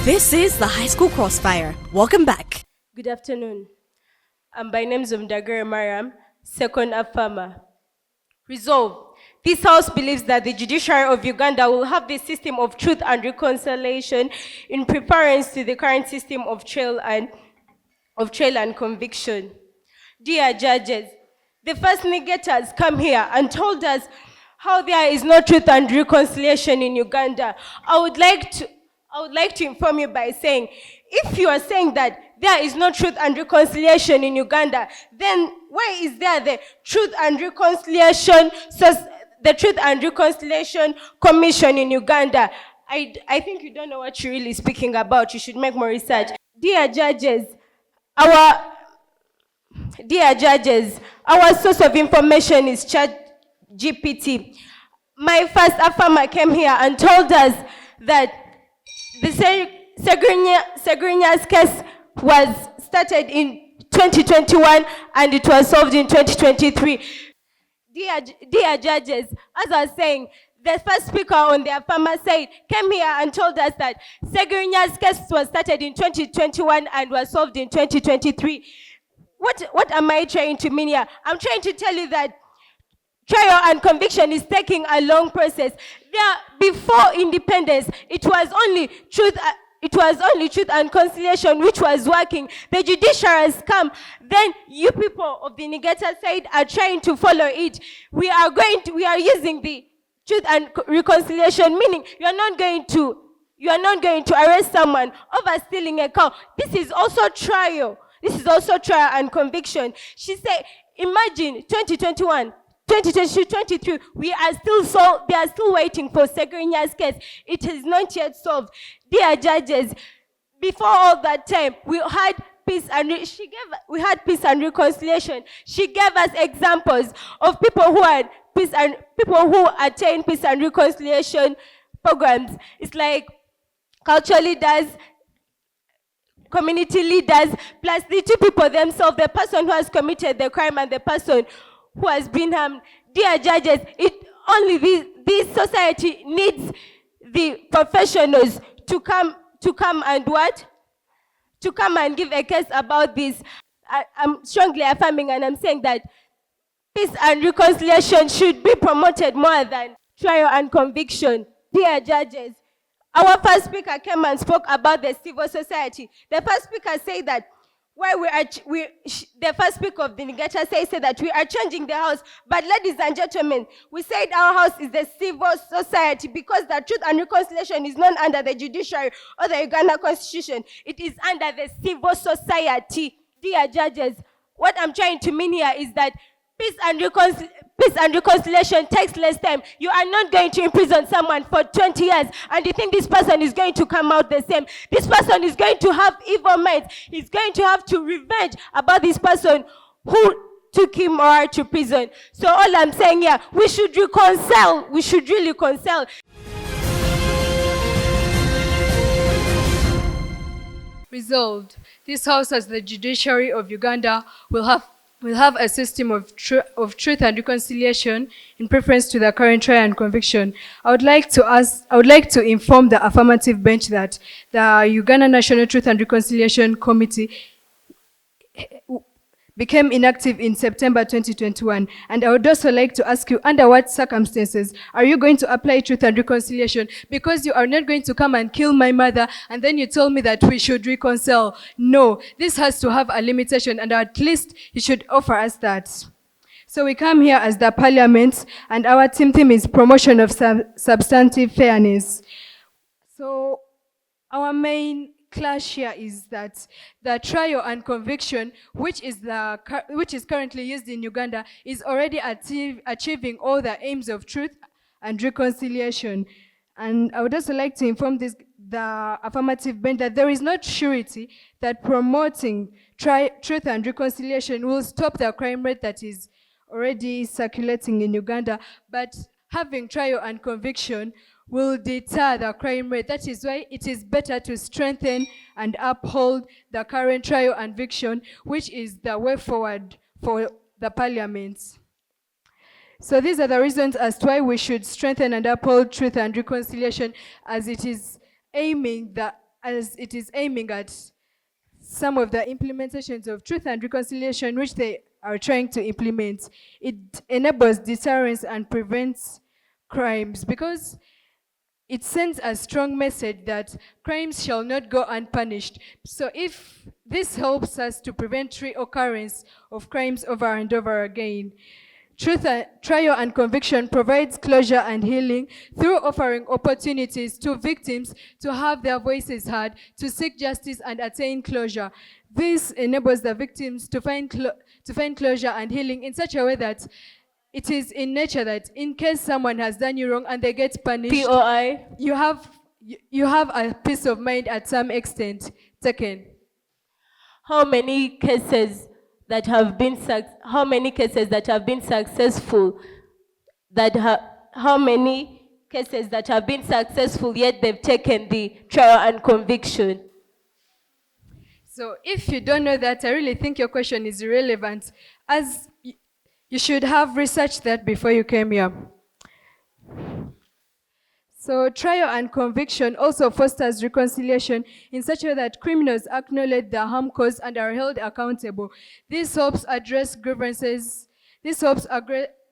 This is the High School Crossfire. Welcome back. Good afternoon. I'm by names of Dagare Mariam, second Afama. Resolve. This House believes that the judiciary of Uganda will have the system of truth and reconciliation in preference to the current system of trial and conviction. Dear judges, the first negators come here and told us how there is no truth and reconciliation in Uganda. I would like to inform you by saying, if you are saying that there is no truth and reconciliation in Uganda, then why is there the Truth and Reconciliation Commission in Uganda? I think you don't know what you're really speaking about. You should make more research. Dear judges, our source of information is ChatGPT. My first Afama came here and told us that the Segrinya's case was started in 2021 and it was solved in 2023. Dear judges, as I was saying, the first speaker on the Afama came here and told us that Segrinya's case was started in 2021 and was solved in 2023. What am I trying to mean here? I'm trying to tell you that trial and conviction is taking a long process. Before independence, it was only truth and conciliation which was working. The judiciary has come. Then you people of the negator side are trying to follow it. We are using the truth and reconciliation, meaning you are not going to arrest someone over stealing a cow. This is also trial. This is also trial and conviction. She said, imagine 2021, 2022, 2023, they are still waiting for Segrinya's case. It is not yet solved. Dear judges, before all that time, we had peace and reconciliation. She gave us examples of people who attained peace and reconciliation programs. It's like cultural leaders, community leaders, plus the two people themselves, the person who has committed the crime and the person who has been harmed. Dear judges, this society needs the professionals to come and what? To come and give a case about this. I'm strongly affirming and I'm saying that peace and reconciliation should be promoted more than trial and conviction. Dear judges, our first speaker came and spoke about the civil society. The first speaker said that the first speaker of the negator said that we are changing the house. But ladies and gentlemen, we said our house is the civil society because the truth and reconciliation is not under the judiciary or the Uganda constitution. It is under the civil society. Dear judges, what I'm trying to mean here is that peace and reconciliation takes less time. You are not going to imprison someone for 20 years and you think this person is going to come out the same. This person is going to have evil minds. He's going to have to revenge about this person who took him or her to prison. So all I'm saying here, we should reconcile. We should really reconcile. Resolved. This House, as the judiciary of Uganda, will have a system of truth and reconciliation in preference to the current trial and conviction. I would like to inform the affirmative bench that the Uganda National Truth and Reconciliation Committee became inactive in September 2021. And I would also like to ask you, under what circumstances are you going to apply truth and reconciliation? Because you are not going to come and kill my mother and then you told me that we should reconcile. No, this has to have a limitation and at least you should offer us that. So we come here as the parliament and our theme is promotion of substantive fairness. So our main clash here is that the trial and conviction, which is currently used in Uganda, is already achieving all the aims of truth and reconciliation. And I would also like to inform the affirmative bench that there is no surety that promoting truth and reconciliation will stop the crime rate that is already circulating in Uganda, but having trial and conviction will deter the crime rate. That is why it is better to strengthen and uphold the current trial and conviction, which is the way forward for the parliament. So these are the reasons as to why we should strengthen and uphold truth and reconciliation, as it is aiming as it is aiming at some of the implementations of truth and reconciliation which they are trying to implement. It enables deterrence and prevents crimes because it sends a strong message that crimes shall not go unpunished. So if this helps us to prevent reoccurrence of crimes over and over again. Trial and conviction provides closure and healing through offering opportunities to victims to have their voices heard, to seek justice and attain closure. This enables the victims to find closure and healing in such a way that it is in nature that in case someone has done you wrong and they get punished, POI. you have a peace of mind at some extent taken. How many cases that have been successful, how many cases that have been successful yet they've taken the trial and conviction? So if you don't know that, I really think your question is irrelevant, as you should have researched that before you came here. So trial and conviction also fosters reconciliation in such a way that criminals acknowledge the harm caused and are held accountable. This helps address grievances.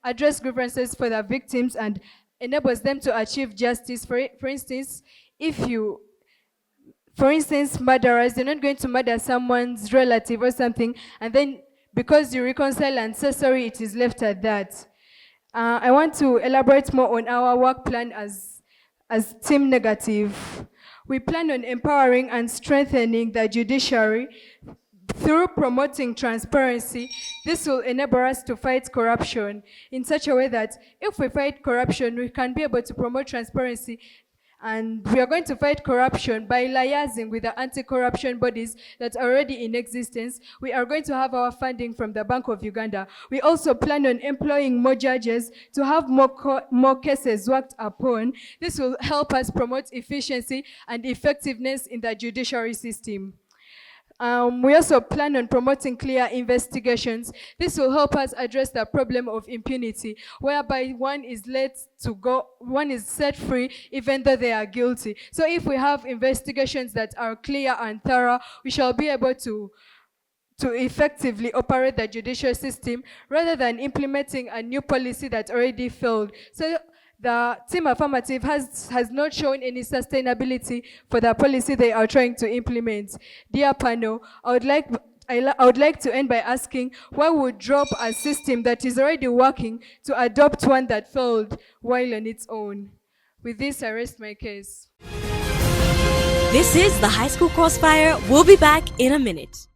Address grievances for the victims and enables them to achieve justice. For instance, murderers, they're not going to murder someone's relative or something, and then because you reconcile and say sorry, it is left at that. I want to elaborate more on our work plan as Team Negative. We plan on empowering and strengthening the judiciary through promoting transparency. This will enable us to fight corruption in such a way that if we fight corruption, we can be able to promote transparency. And we are going to fight corruption by liaising with the anti-corruption bodies that are already in existence. We are going to have our funding from the Bank of Uganda. We also plan on employing more judges to have more cases worked upon. This will help us promote efficiency and effectiveness in the judiciary system. We also plan on promoting clear investigations. This will help us address the problem of impunity, whereby one is set free even though they are guilty. So if we have investigations that are clear and thorough, we shall be able to effectively operate the judicial system rather than implementing a new policy that already failed. So the Team Affirmative has not shown any sustainability for the policy they are trying to implement. Dear panel, I would like to end by asking why would drop a system that is already working to adopt one that failed while on its own? With this, I rest my case. This is the High School Crossfire. We'll be back in a minute.